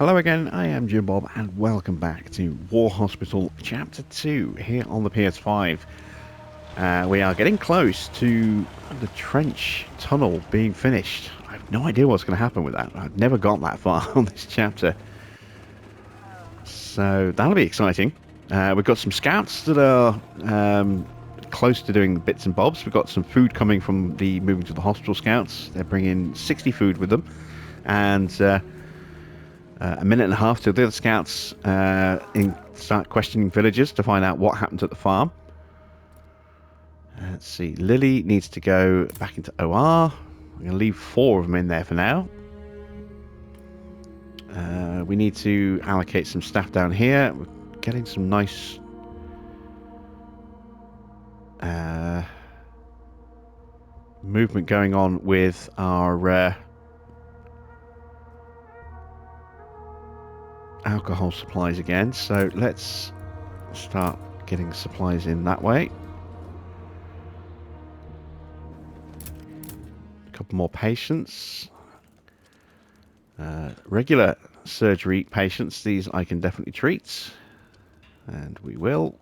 Hello again, I am Jim Bob and welcome back to War Hospital Chapter 2 here on the PS5. We are getting close to the trench tunnel being finished. I have no idea what's going to happen with that. I've never got that far on this chapter. So that'll be exciting. We've got some scouts that are close to doing bits and bobs. We've got some food coming from the moving to the hospital scouts. They're bringing 60 food with them. And a minute and a half till the other scouts start questioning villagers to find out what happened at the farm. Let's see. Lily needs to go back into OR. I'm going to leave 4 of them in there for now. We need to allocate some staff down here. We're getting some nice movement going on with our alcohol supplies again, so let's start getting supplies in that way. A couple more patients. Regular surgery patients, these I can definitely treat, and we will.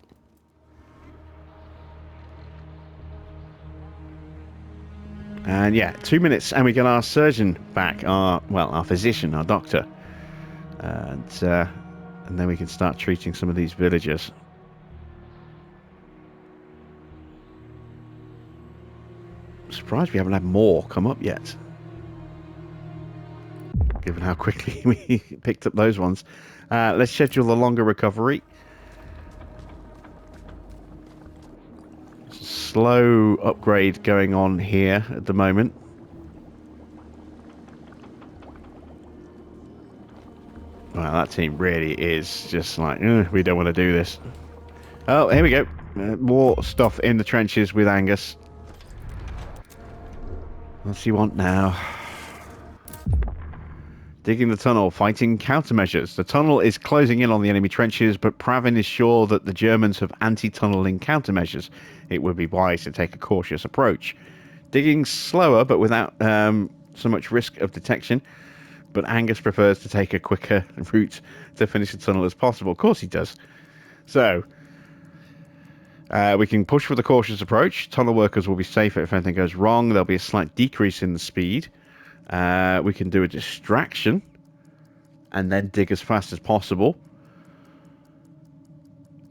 And yeah, 2 minutes and we get our surgeon back, our physician, our doctor. And then we can start treating some of these villagers. I'm surprised we haven't had more come up yet, given how quickly we picked up those ones. Let's schedule a longer recovery. Slow upgrade going on here at the moment. Well, that team really is just like, we don't want to do this. Oh, here we go. More stuff in the trenches with Angus. What's he want now? Digging the tunnel, fighting countermeasures. The tunnel is closing in on the enemy trenches, but Pravin is sure that the Germans have anti-tunneling countermeasures. It would be wise to take a cautious approach. Digging slower, but without so much risk of detection. But Angus prefers to take a quicker route to finish the tunnel as possible. Of course he does. So, we can push for the cautious approach. Tunnel workers will be safer if anything goes wrong. There'll be a slight decrease in the speed. We can do a distraction and then dig as fast as possible.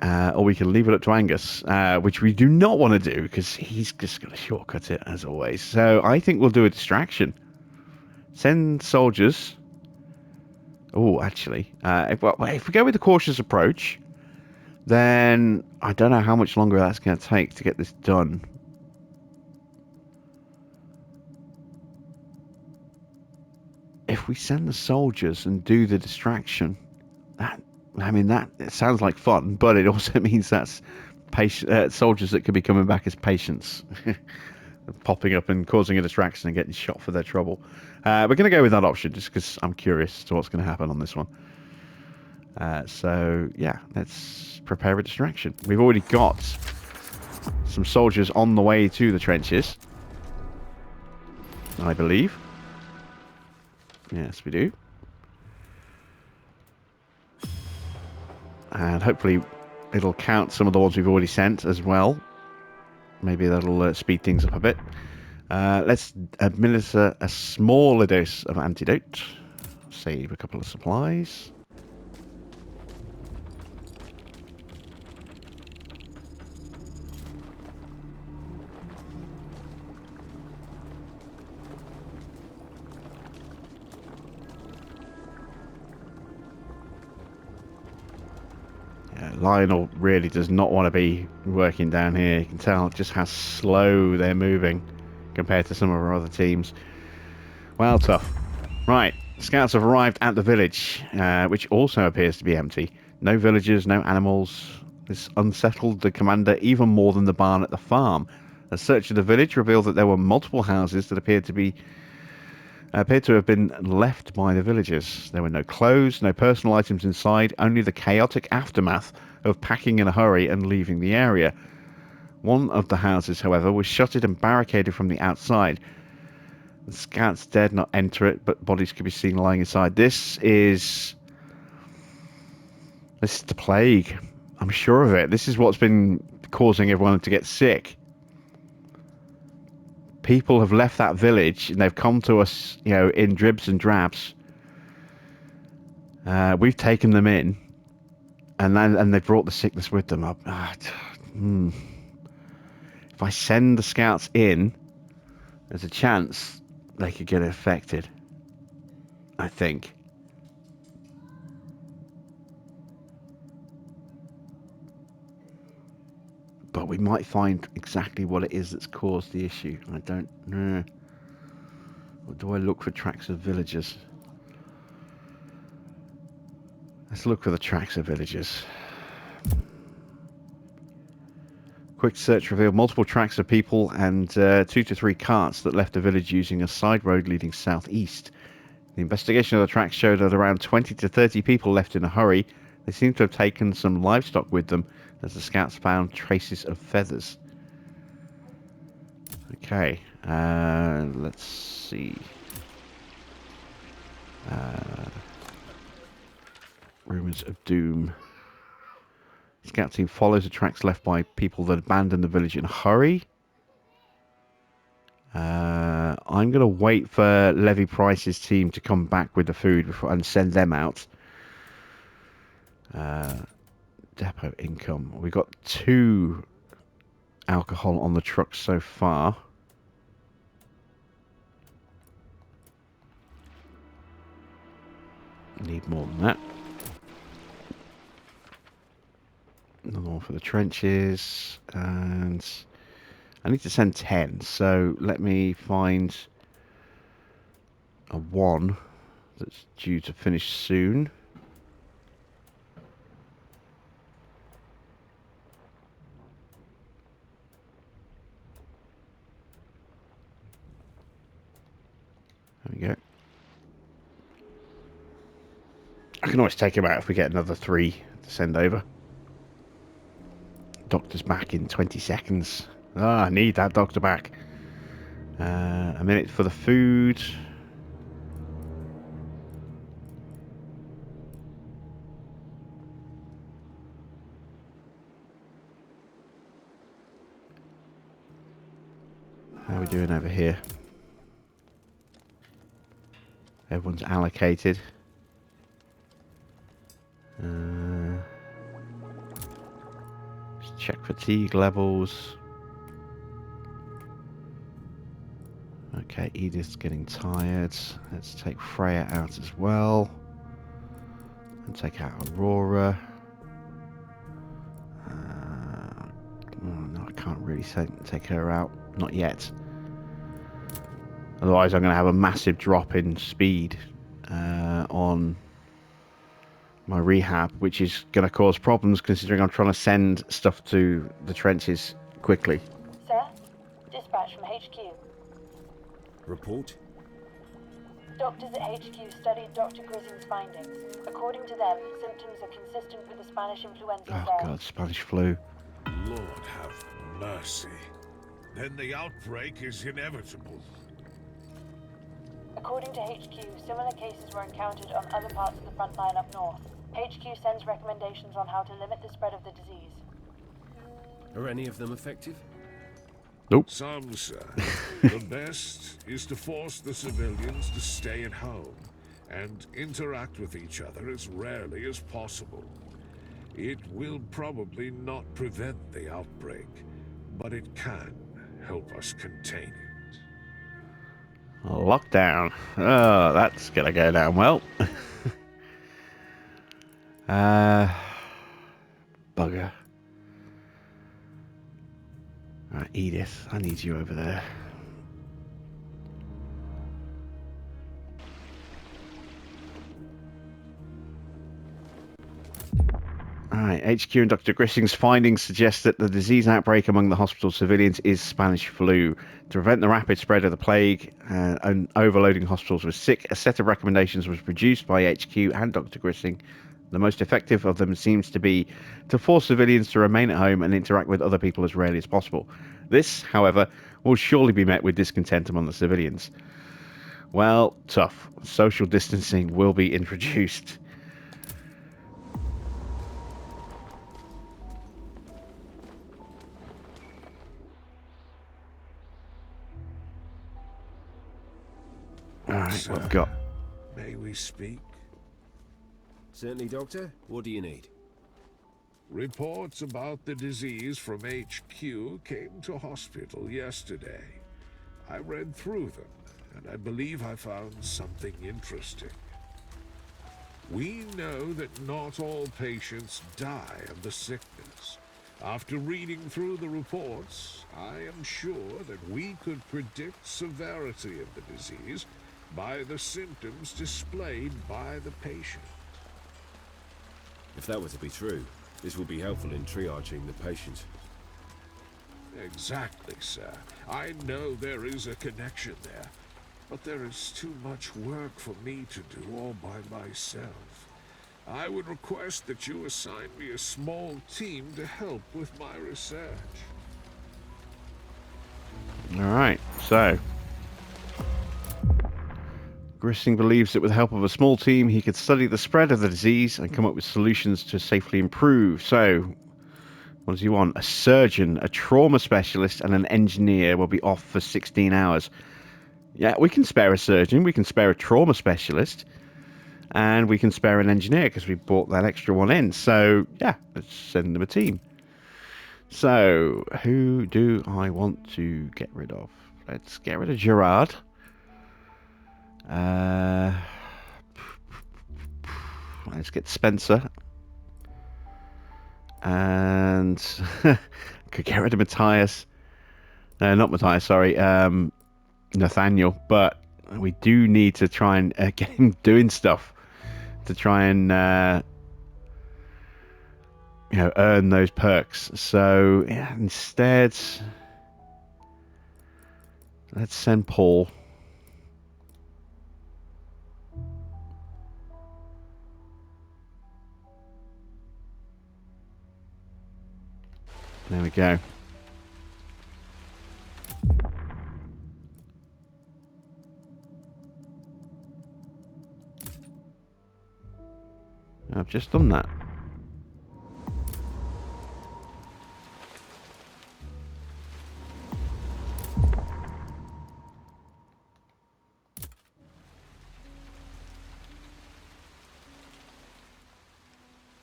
Or we can leave it up to Angus, which we do not want to do because he's just going to shortcut it as always. So I think we'll do a distraction. Send soldiers. Oh, actually, if we go with the cautious approach, then I don't know how much longer that's going to take to get this done. If we send the soldiers and do the distraction, that it sounds like fun, but it also means that's soldiers that could be coming back as patients, popping up and causing a distraction and getting shot for their trouble. We're going to go with that option just because I'm curious as to what's going to happen on this one. So yeah, let's prepare a distraction. We've already got some soldiers on the way to the trenches, I believe. Yes, we do. And hopefully it'll count some of the ones we've already sent as well. Maybe that'll speed things up a bit. Let's administer a smaller dose of antidote. Save a couple of supplies. Lionel really does not want to be working down here. You can tell just how slow they're moving compared to some of our other teams. Well, tough. Right, scouts have arrived at the village, which also appears to be empty. No villagers, no animals. This unsettled the commander even more than the barn at the farm. A search of the village revealed that there were multiple houses that appeared to have been left by the villagers. There were no clothes, no personal items inside, only the chaotic aftermath of packing in a hurry and leaving the area. One of the houses, however, was shuttered and barricaded from the outside. The scouts dared not enter it, but bodies could be seen lying inside. This is This is the plague. I'm sure of it. This is what's been causing everyone to get sick. People have left that village and they've come to us, you know, in dribs and drabs. We've taken them in, and they've brought the sickness with them. If I send the scouts in, there's a chance they could get affected. I think. But we might find exactly what it is that's caused the issue. I don't know. Or do I look for tracks of villagers? Let's look for the tracks of villagers. Quick search revealed multiple tracks of people and 2 to 3 carts that left the village using a side road leading southeast. The investigation of the tracks showed that around 20 to 30 people left in a hurry. They seem to have taken some livestock with them, as the scouts found traces of feathers. Okay, let's see. Rumours of doom. Scout team follows the tracks left by people that abandoned the village in a hurry. I'm going to wait for Levy Price's team to come back with the food before, and send them out. Depot income. We've got 2 alcohol on the truck so far. Need more than that. Another one for the trenches, and I need to send 10, so let me find a 1 that's due to finish soon. There we go. I can always take him out if we get another 3 to send over. Doctor's back in 20 seconds. Ah, I need that doctor back. A minute for the food. How are we doing over here? Everyone's allocated. Just check fatigue levels. Okay, Edith's getting tired. Let's take Freya out as well. And take out Aurora. No, I can't really take her out. Not yet. Otherwise, I'm going to have a massive drop in speed on my rehab, which is going to cause problems considering I'm trying to send stuff to the trenches quickly. Sir, dispatch from HQ. Report? Doctors at HQ studied Dr. Grising's findings. According to them, symptoms are consistent with the Spanish influenza Oh flare. god, Spanish flu. Lord have mercy. Then the outbreak is inevitable. According to HQ, similar cases were encountered on other parts of the front line up north. HQ sends recommendations on how to limit the spread of the disease. Are any of them effective? Nope. Some, sir. The best is to force the civilians to stay at home and interact with each other as rarely as possible. It will probably not prevent the outbreak, but it can help us contain it. Lockdown. Oh, that's gonna go down well. Bugger. Right, Edith, I need you over there. Alright, HQ and Dr. Grising's findings suggest that the disease outbreak among the hospital civilians is Spanish flu. To prevent the rapid spread of the plague and overloading hospitals with sick, a set of recommendations was produced by HQ and Dr. Grising. The most effective of them seems to be to force civilians to remain at home and interact with other people as rarely as possible. This, however, will surely be met with discontent among the civilians. Well, tough. Social distancing will be introduced. Right, sir. what have we got? May we speak? Certainly, Doctor. What do you need? Reports about the disease from HQ came to hospital yesterday. I read through them, and I believe I found something interesting. We know that not all patients die of the sickness. After reading through the reports, I am sure that we could predict severity of the disease by the symptoms displayed by the patient. If that were to be true, this will be helpful in triaging the patient. Exactly, sir. I know there is a connection there, but there is too much work for me to do all by myself. I would request that you assign me a small team to help with my research. Alright, so Grisling believes that with the help of a small team he could study the spread of the disease and come up with solutions to safely improve. So, what does he want? A surgeon, a trauma specialist, and an engineer will be off for 16 hours. Yeah, we can spare a surgeon, we can spare a trauma specialist, and we can spare an engineer because we brought that extra one in. So, yeah, let's send them a team. So, who do I want to get rid of? Let's get rid of Gerard. Let's get Spencer. And could get rid of Matthias. No, not Matthias, sorry. Nathaniel. But we do need to try and get him doing stuff to try and earn those perks. So yeah, instead, let's send Paul. There we go. I've just done that.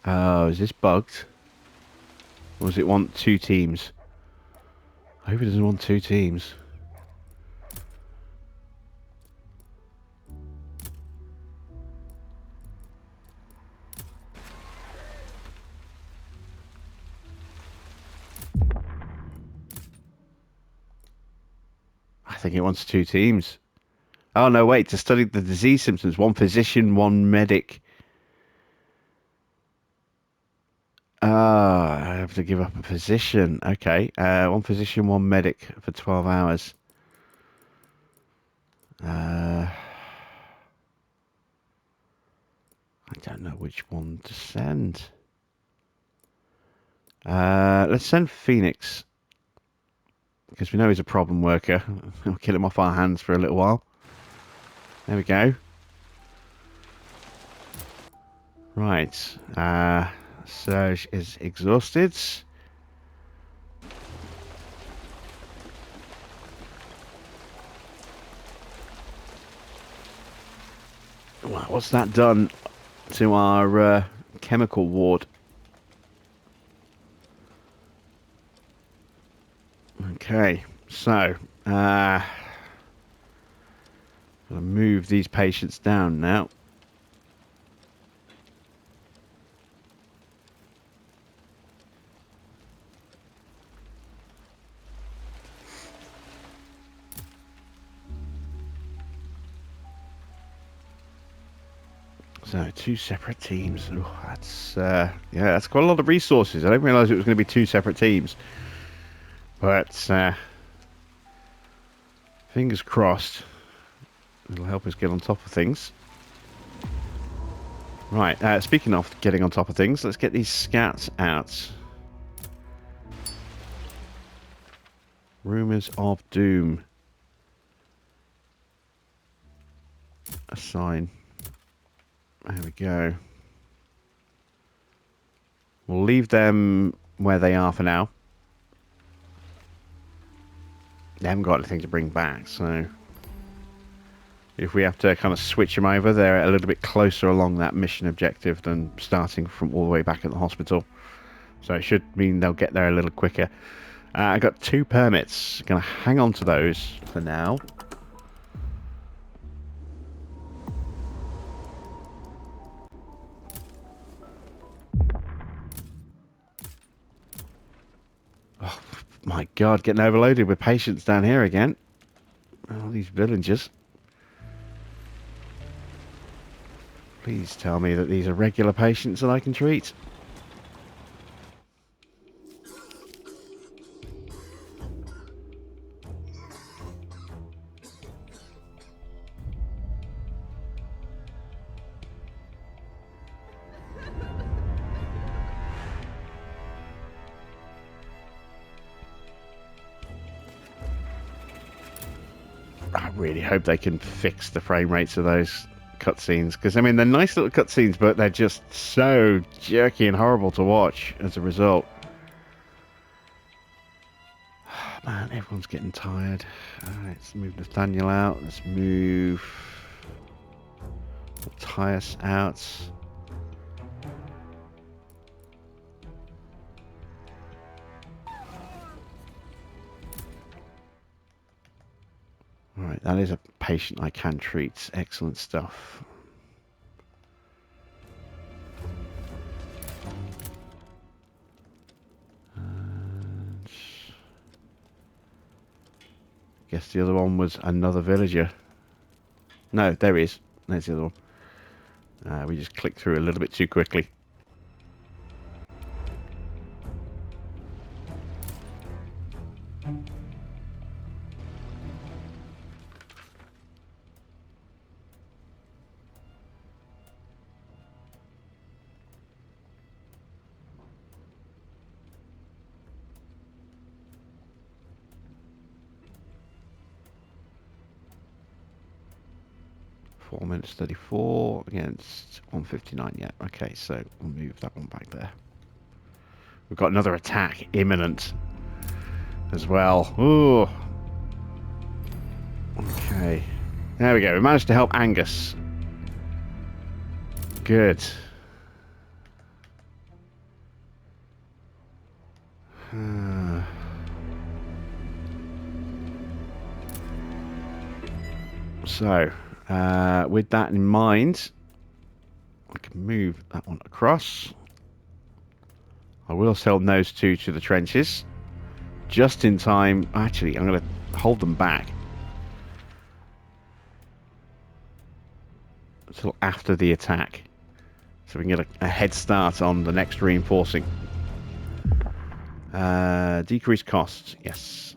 Oh, is this bugged? Or does it want two teams? I hope it doesn't want two teams. I think it wants two teams. Oh, no, wait. To study the disease symptoms, one physician, one medic. Ah, I have to give up a physician. Okay. One physician, one medic for 12 hours. I don't know which one to send. Let's send Phoenix. Because we know he's a problem worker. We'll kill him off our hands for a little while. There we go. Right. Serge is exhausted. What's that done to our chemical ward? Okay, so I'm going to move these patients down now. So, two separate teams. Ooh, that's yeah, that's quite a lot of resources. I didn't realise it was going to be two separate teams. But fingers crossed, it'll help us get on top of things. Right, speaking of getting on top of things, let's get these scouts out. Rumours of doom. Assign. There we go. We'll leave them where they are for now. They haven't got anything to bring back, so if we have to kind of switch them over, they're a little bit closer along that mission objective than starting from all the way back at the hospital. So it should mean they'll get there a little quicker. I got 2 permits. Gonna hang on to those for now. Oh my god, getting overloaded with patients down here again. All these villagers. Please tell me that these are regular patients that I can treat. I really hope they can fix the frame rates of those cutscenes, because I mean they're nice little cutscenes, but they're just so jerky and horrible to watch as a result. Man, everyone's getting tired. Alright, let's move Nathaniel out. Let's move Matthias out. Alright, that is a patient I can treat. Excellent stuff. And guess the other one was another villager. No, there he is. There's the other one. We just clicked through a little bit too quickly. Minutes 34 against 159. Yeah, okay, so we'll move that one back there. We've got another attack imminent as well. Ooh. Okay, there we go. We managed to help Angus. Good. So with that in mind, I can move that one across. I will send those 2 to the trenches just in time. Actually, I'm going to hold them back until after the attack, so we can get a head start on the next reinforcing. Decrease costs, yes.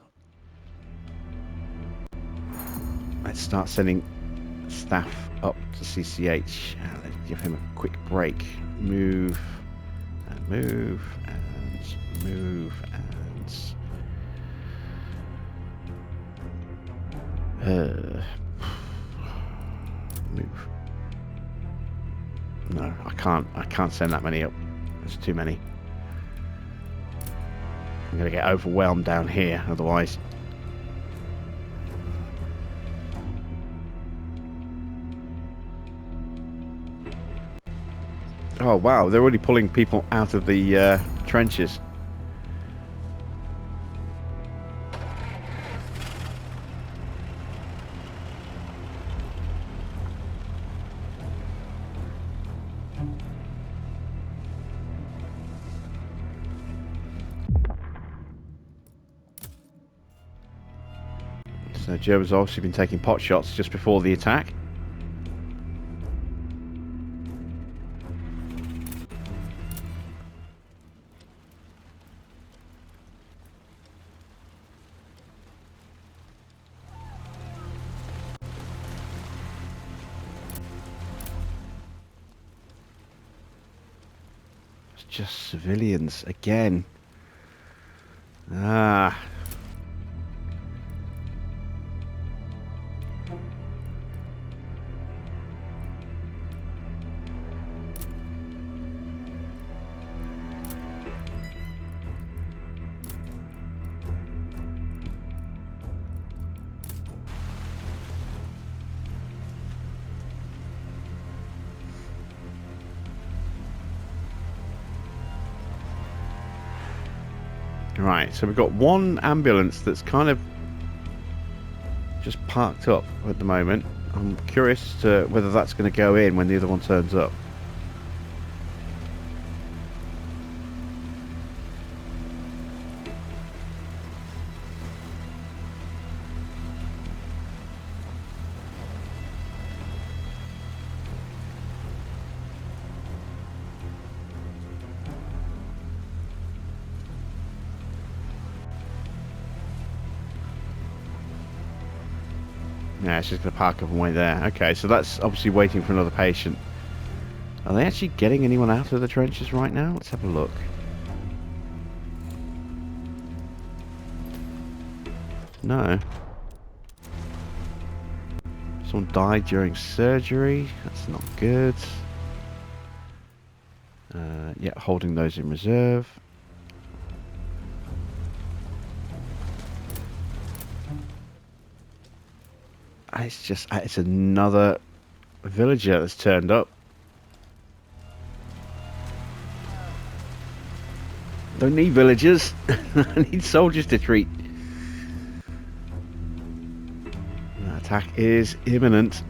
Let's start sending staff up to CCH. Let's give him a quick break. Move and move and move and move. No, I can't send that many up. There's too many. I'm gonna get overwhelmed down here otherwise. Oh wow, they're already pulling people out of the trenches. So Joe's obviously been taking pot shots just before the attack. Just civilians again. Ah. Right, so we've got one ambulance that's kind of just parked up at the moment. I'm curious to whether that's going to go in when the other one turns up. Yeah, it's just going to park up and wait there. Okay, so that's obviously waiting for another patient. Are they actually getting anyone out of the trenches right now? Let's have a look. No. Someone died during surgery. That's not good. Yeah, holding those in reserve. It's just, it's another villager that's turned up. Don't need villagers. I need soldiers to treat. The attack is imminent.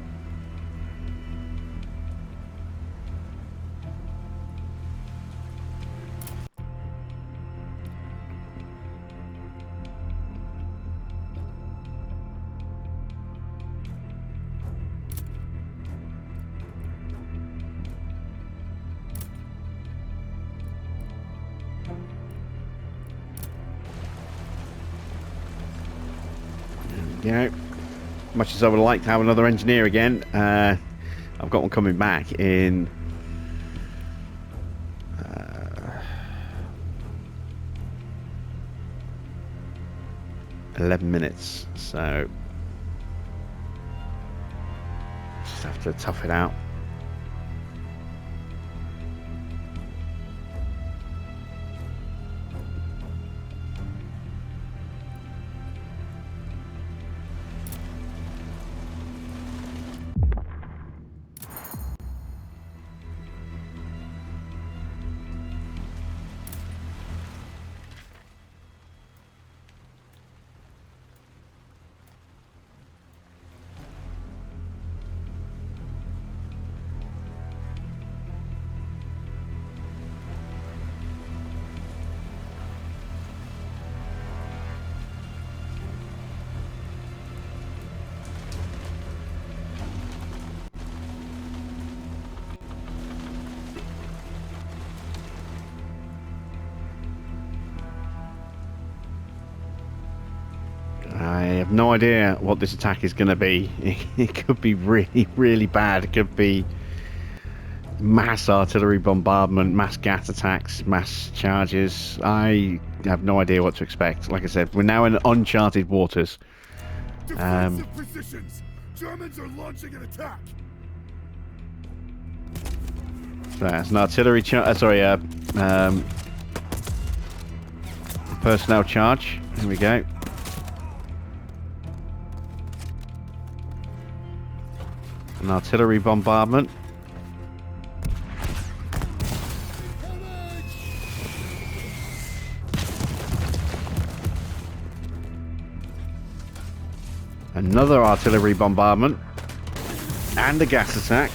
You know, much as I would like to have another engineer again, I've got one coming back in 11 minutes, so just have to tough it out. I have no idea what this attack is going to be. It could be really, really bad. It could be mass artillery bombardment, mass gas attacks, mass charges. I have no idea what to expect. Like I said, we're now in uncharted waters. Defensive positions. Germans are launching an attack. So that's an artillery charge. Personnel charge. Here we go. An artillery bombardment. Another artillery bombardment. And a gas attack.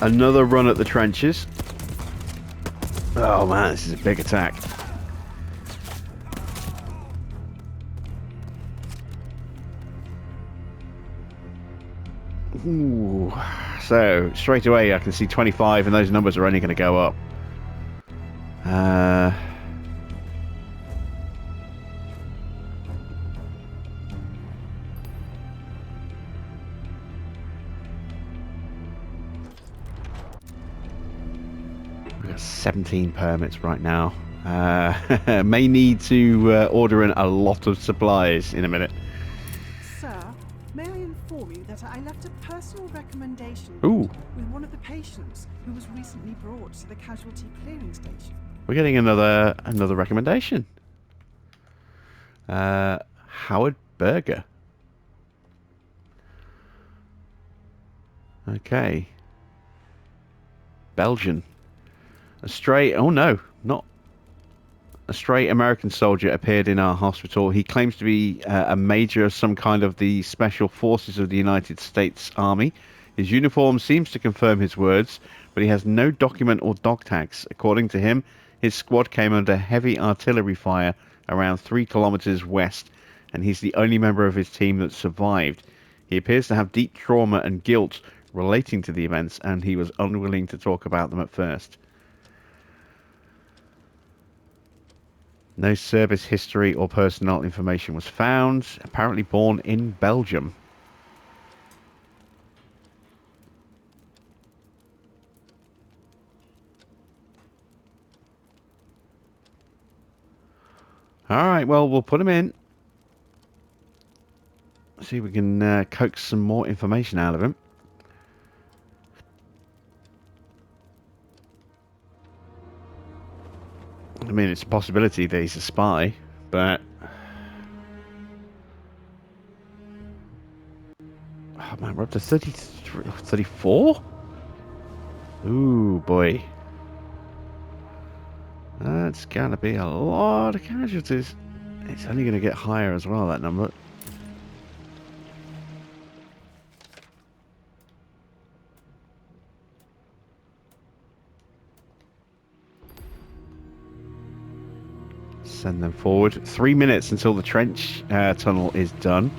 Another run at the trenches. Oh man, this is a big attack. Ooh. So straight away I can see 25 and those numbers are only going to go up. We've got 17 permits right now. May need to order in a lot of supplies in a minute. Sir, may I inform you that I left a personal recommendation Ooh. with one of the patients who was recently brought to the casualty clearing station. We're getting another recommendation. Howard Berger. Okay. Belgian. A stray... Oh no, not... A stray American soldier appeared in our hospital. He claims to be a major of some kind of the Special Forces of the United States Army. His uniform seems to confirm his words, but he has no document or dog tags. According to him, his squad came under heavy artillery fire around 3 kilometers west, and he's the only member of his team that survived. He appears to have deep trauma and guilt relating to the events, and he was unwilling to talk about them at first. No service history or personnel information was found. Apparently born in Belgium. Alright, well, we'll put him in. See if we can coax some more information out of him. I mean, it's a possibility that he's a spy, but... Oh man, we're up to 33, 34? Ooh, boy. That's gonna be a lot of casualties. It's only gonna get higher as well, that number. Send them forward. 3 minutes until the trench tunnel is done.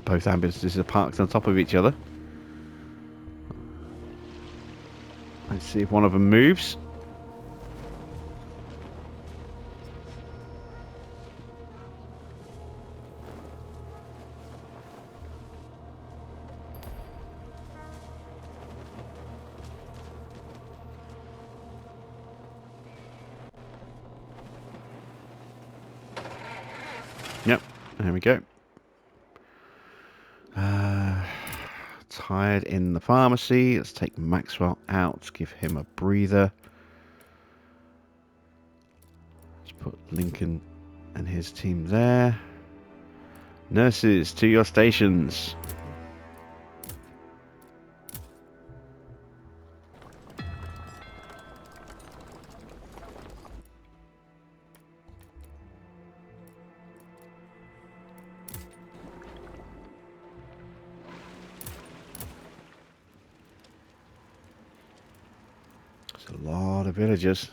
Both ambulances are parked on top of each other. Let's see if one of them moves. Yep, there we go. Tired in the pharmacy. Let's take Maxwell out, give him a breather. Let's put Lincoln and his team there. Nurses, to your stations. There's a lot of villagers.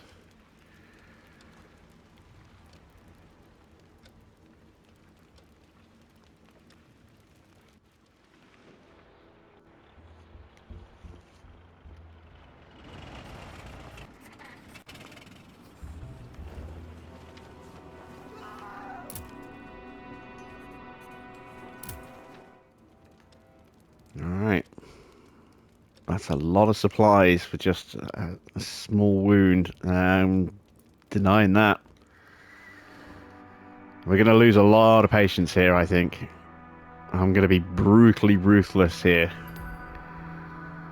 Alright. That's a lot of supplies for just a small wound. Denying that. We're going to lose a lot of patients here, I think. I'm going to be brutally ruthless here.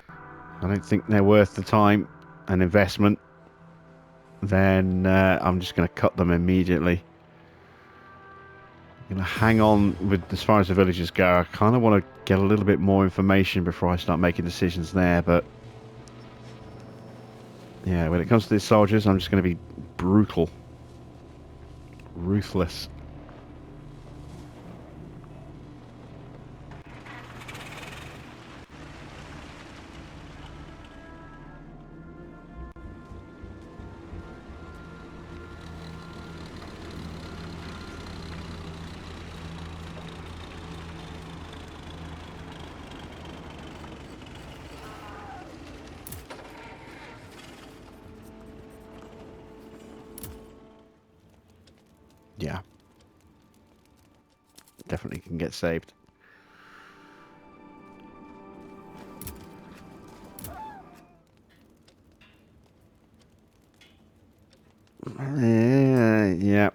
I don't think they're worth the time and investment. Then I'm just going to cut them immediately. I'm going to hang on with as far as the villagers go. I kind of want to get a little bit more information before I start making decisions there, but yeah, when it comes to these soldiers, I'm just going to be brutal, ruthless. Yeah. Definitely can get saved. Yeah.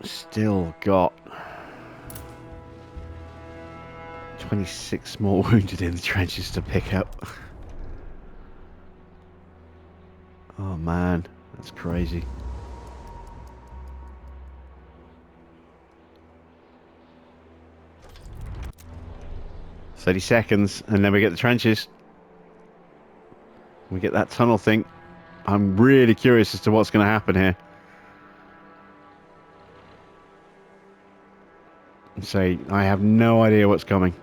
Still got 26 more wounded in the trenches to pick up. Oh man, that's crazy. "30 seconds, and then we get the trenches. We get that tunnel thing. I'm really curious as to what's going to happen here. So I have no idea what's coming.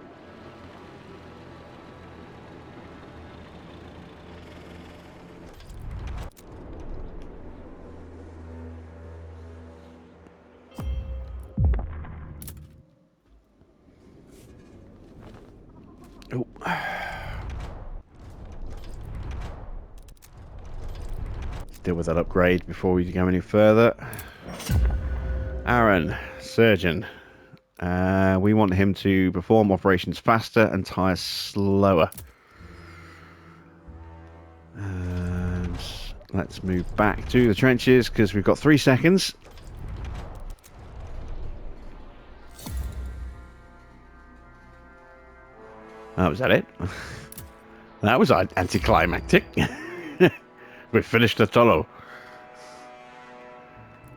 Oh. Let's deal with that upgrade before we go any further. Aaron, surgeon. We want him to perform operations faster and tires slower. And let's move back to the trenches because we've got 3 seconds. Oh, was that it? That was anticlimactic. We finished the tunnel.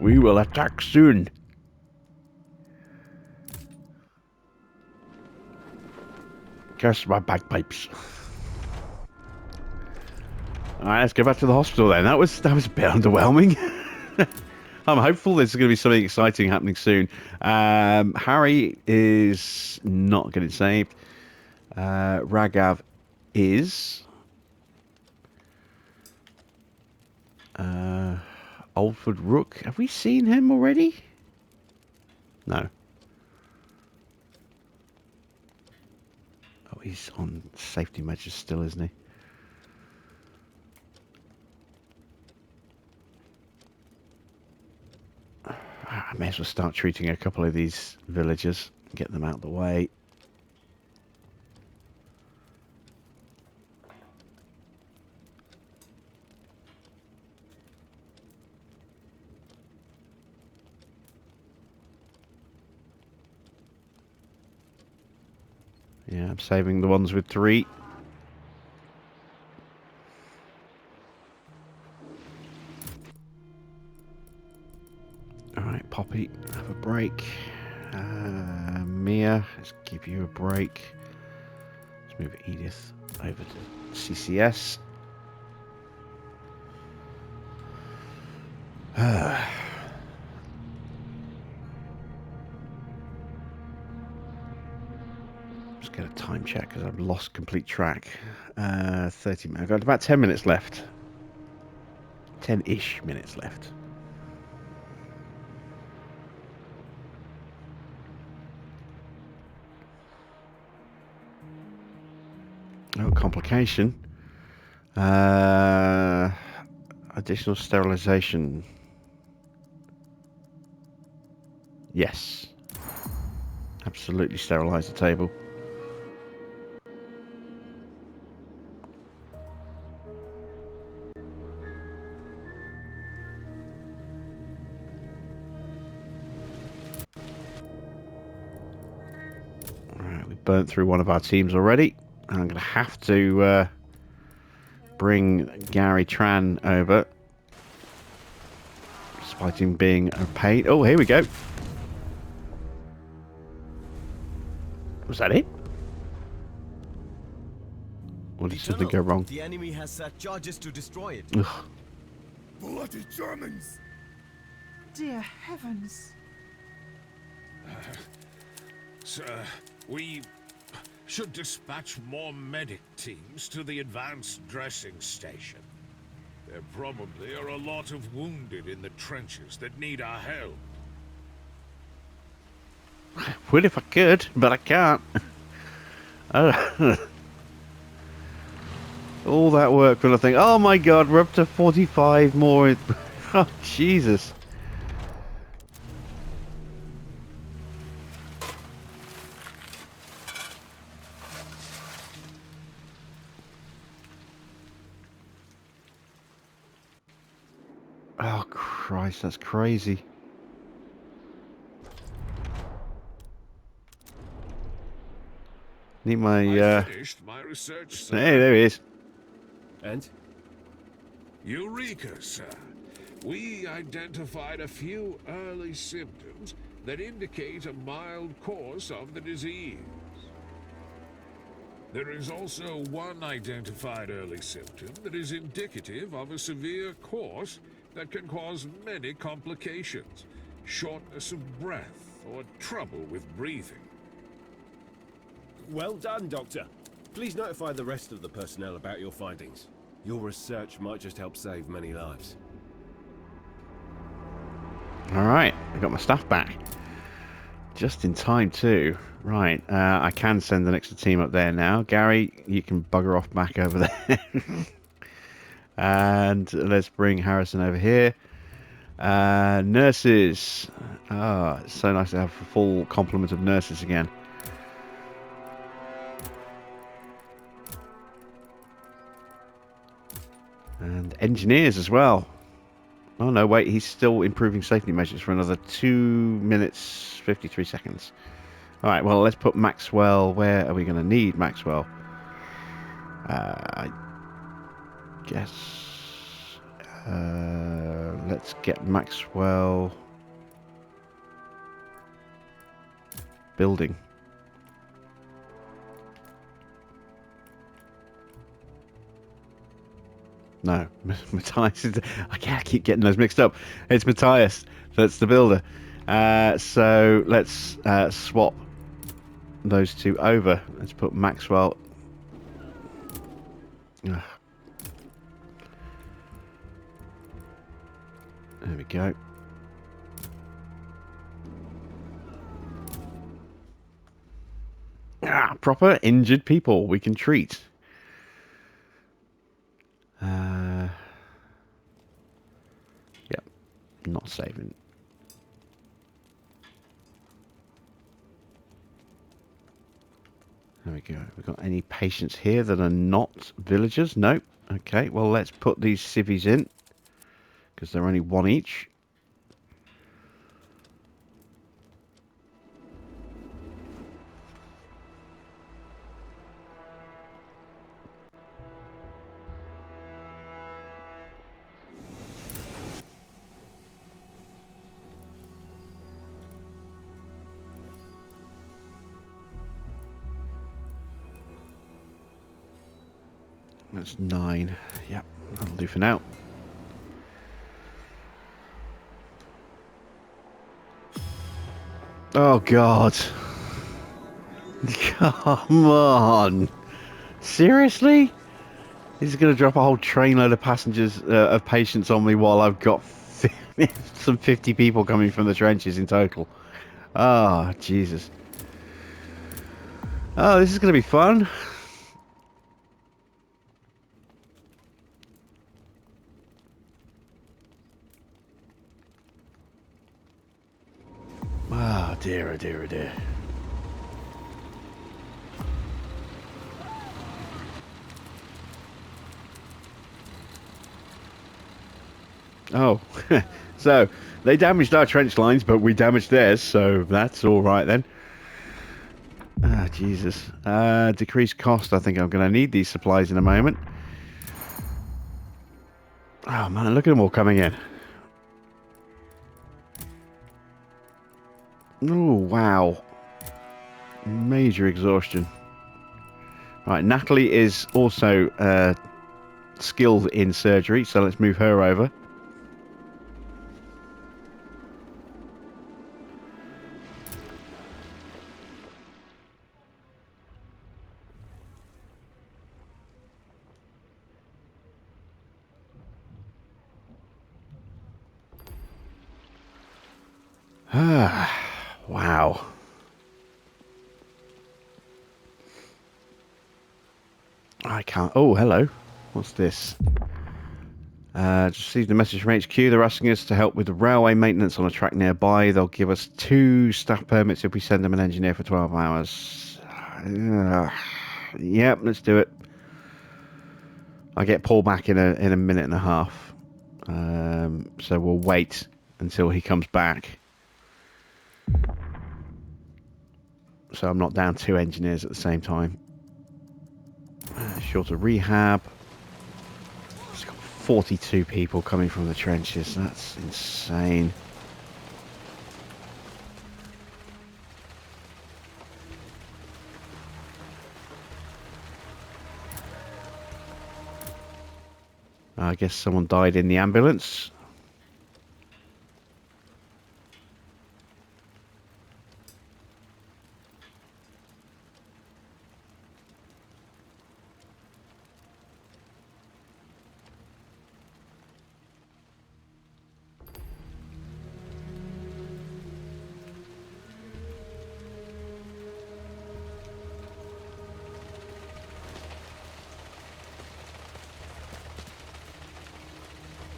We will attack soon. Curse my bagpipes. Alright, let's go back to the hospital then. That was a bit underwhelming. I'm hopeful there's going to be something exciting happening soon. Harry is not getting saved. Ragav is. Oldford Rook. Have we seen him already? No. Oh, he's on safety measures still, isn't he? I may as well start treating a couple of these villagers and get them out of the way. Yeah, I'm saving the ones with 3. Alright, Poppy, have a break. Mia, let's give you a break. Let's move Edith over to CCS. Just get a time check because I've lost complete track. 30 minutes. I've got about 10 minutes left. 10-ish minutes left. Oh, complication. Additional sterilization. Yes. Absolutely sterilize the table. Alright, we burnt through one of our teams already. I'm going to have to bring Gary Tran over. Despite him being a pain. Oh, here we go. Was that it? Or did something go wrong? The enemy has set charges to destroy it. Ugh. Bloody Germans! Dear heavens. Sir, we should dispatch more medic teams to the advanced dressing station. There probably are a lot of wounded in the trenches that need our help. Would if I could, but I can't. All that work for nothing. Oh my god, we're up to 45 more. Oh, Jesus. Oh Christ, that's crazy. Need my I finished my research, sir. Hey, there he is. And? Eureka, sir. We identified a few early symptoms that indicate a mild course of the disease. There is also one identified early symptom that is indicative of a severe course that can cause many complications, shortness of breath or trouble with breathing. Well done, Doctor. Please notify the rest of the personnel about your findings. Your research might just help save many lives. Alright, I got my stuff back. Just in time too. Right, I can send the next team up there now. Gary, you can bugger off back over there. And let's bring Harrison over here. Nurses. Ah, it's so nice to have a full complement of nurses again. And engineers as well. Oh no, wait, he's still improving safety measures for another 2 minutes 53 seconds. Alright, well, let's put Maxwell. Where are we going to need Maxwell? I guess. Let's get Maxwell. Building. No, Matthias. I keep getting those mixed up. It's Matthias. That's the builder. So let's swap those two over. Let's put Maxwell. There we go. Proper injured people we can treat. Yep, not saving. There we go. We've got any patients here that are not villagers? Nope. Okay, well, let's put these civvies in because they're only one each. That's 9. Yep, that'll do for now. Oh, God. Come on. Seriously? He's going to drop a whole trainload of passengers, of patients on me while I've got some 50 people coming from the trenches in total. Oh, Jesus. Oh, this is going to be fun. Oh, dear, oh, dear, oh, dear. Oh, so they damaged our trench lines, but we damaged theirs, so that's all right then. Ah, Jesus. Decreased cost. I think I'm going to need these supplies in a moment. Oh, man, look at them all coming in. Oh, wow. Major exhaustion. Right, Natalie is also skilled in surgery, so let's move her over. Ah, wow. I can't. Oh, hello. What's this? Just received a message from HQ. They're asking us to help with the railway maintenance on a track nearby. They'll give us 2 staff permits if we send them an engineer for 12 hours. Yep, let's do it. I get Paul back in a minute and a half. So we'll wait until he comes back. So I'm not down 2 engineers at the same time. Shorter rehab. It's got 42 people coming from the trenches. That's insane. I guess someone died in the ambulance.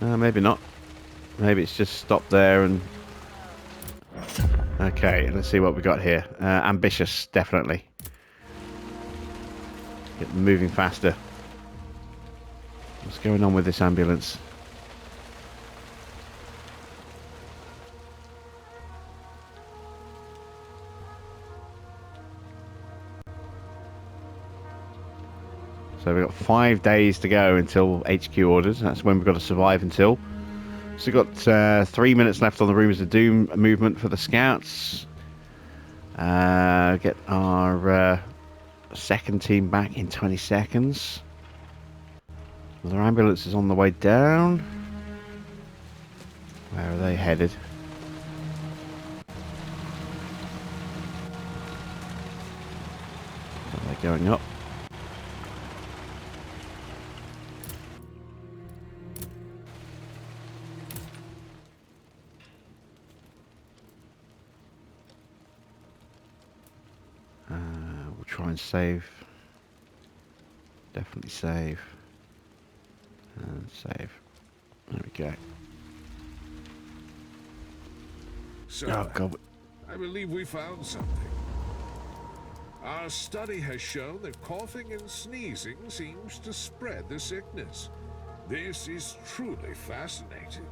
Maybe not. Maybe it's just stopped there and... Okay, let's see what we got here. Ambitious, definitely. Get moving faster. What's going on with this ambulance? So we've got 5 days to go until HQ orders. That's when we've got to survive until. So we've got 3 minutes left on the Rumors of Doom movement for the scouts. Get our second team back in 20 seconds. Another ambulance is on the way down. Where are they headed? Are they going up? We'll try and save. Definitely save. And save. There we go. So, Oh, God. I believe we found something. Our study has shown that coughing and sneezing seems to spread the sickness. This is truly fascinating.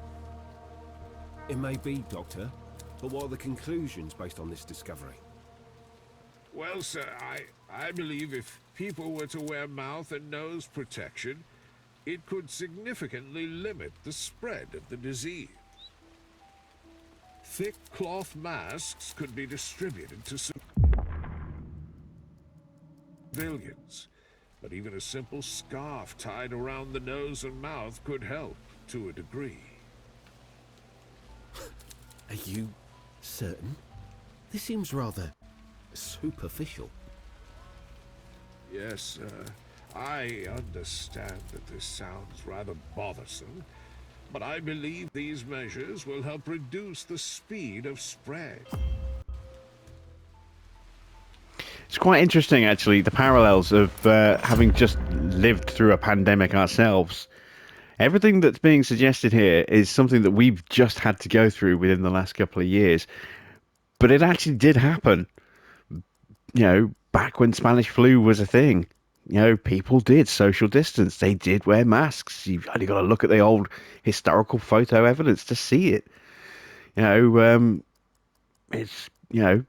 It may be, Doctor, but what are the conclusions based on this discovery? Well, sir, I believe if people were to wear mouth and nose protection, it could significantly limit the spread of the disease. Thick cloth masks could be distributed to civilians, but even a simple scarf tied around the nose and mouth could help to a degree. Are you certain? This seems rather superficial. Yes, sir. I understand that this sounds rather bothersome, but I believe these measures will help reduce the speed of spread. It's quite interesting, actually, the parallels of having just lived through a pandemic ourselves. Everything that's being suggested here is something that we've just had to go through within the last couple of years. But it actually did happen. You know, back when Spanish flu was a thing. You know, people did social distance. They did wear masks. You've only got to look at the old historical photo evidence to see it. You know, it's, you know,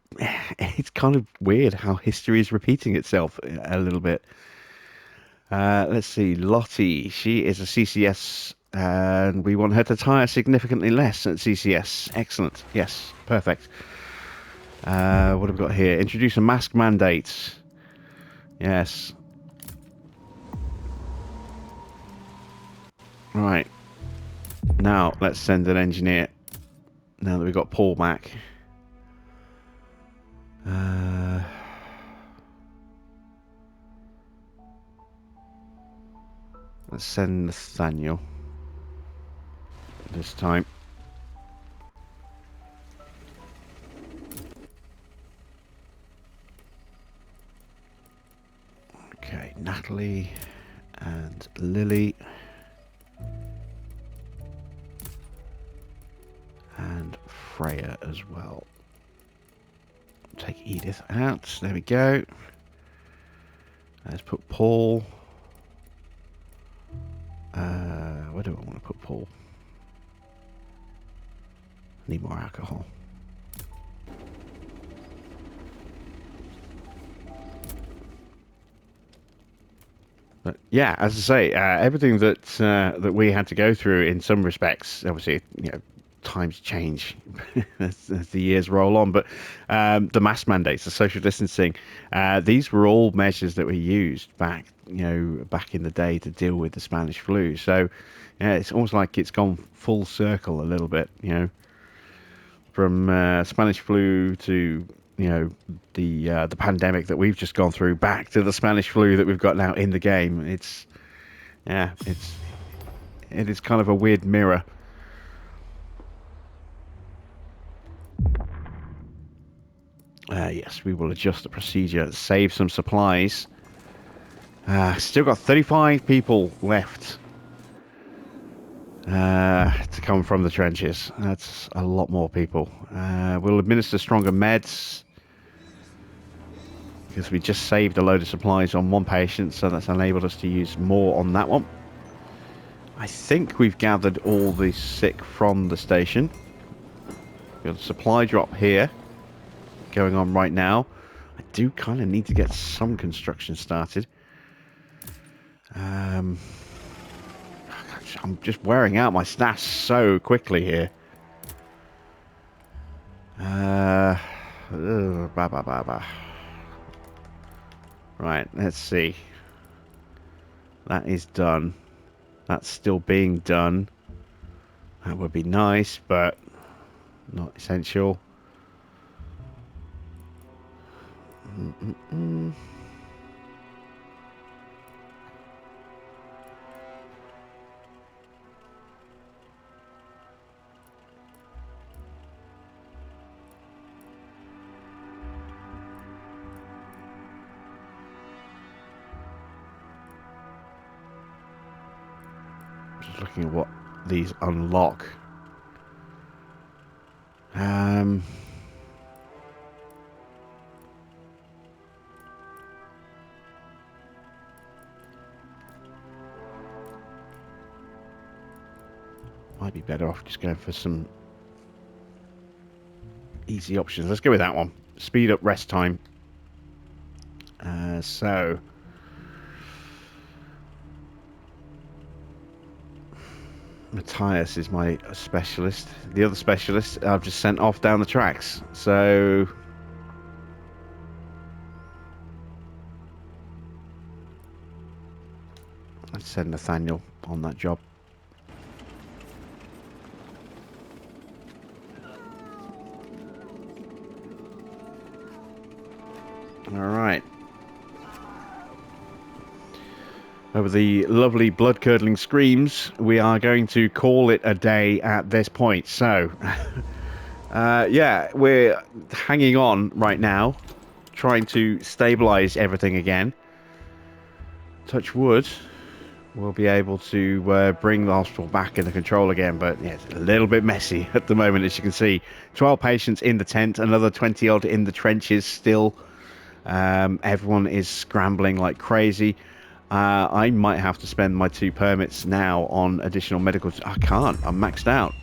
it's kind of weird how history is repeating itself a little bit. Let's see, Lottie, she is a CCS and we want her to tire significantly less at CCS. Excellent. Yes, perfect. What have we got here? Introduce a mask mandate. Yes. Right. Now, let's send an engineer. Now that we've got Paul back. Let's send Nathaniel. This time. Okay, Natalie and Lily. And Freya as well. Take Edith out. There we go. Let's put Paul. Where do I want to put Paul? Need more alcohol. But yeah, as I say, everything that we had to go through in some respects, obviously, times change as the years roll on. But the mask mandates, the social distancing, these were all measures that were used back in the day to deal with the Spanish flu. So yeah, it's almost like it's gone full circle a little bit. From Spanish flu to the pandemic that we've just gone through, back to the Spanish flu that we've got now in the game. It is kind of a weird mirror. Yes, we will adjust the procedure, save some supplies. Still got 35 people left to come from the trenches. That's a lot more people. We'll administer stronger meds because we just saved a load of supplies on one patient, so that's enabled us to use more on that one. I think we've gathered all the sick from the station. We've got a supply drop here going on right now. I do kind of need to get some construction started. I'm just wearing out my stash so quickly here. Right, let's see. That is done. That's still being done. That would be nice, but not essential. Just looking at what these unlock. Might be better off just going for some easy options. Let's go with that one. Speed up rest time. So Matthias is my specialist. The other specialist I've just sent off down the tracks. So let's send Nathaniel on that job. All right. Over the lovely blood-curdling screams, we are going to call it a day at this point. So, yeah, we're hanging on right now, trying to stabilize everything again. Touch wood, we'll be able to bring the hospital back under control again, but yeah, it's a little bit messy at the moment, as you can see. 12 patients in the tent, another 20-odd in the trenches still. Everyone is scrambling like crazy. I might have to spend my 2 permits now on additional medical. I can't. I'm maxed out.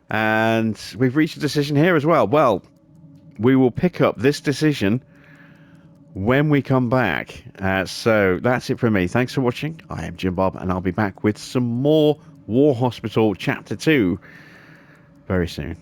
And we've reached a decision here as well. Well, we will pick up this decision when we come back. So that's it from me. Thanks for watching. I am Jim Bob, and I'll be back with some more War Hospital Chapter 2 very soon.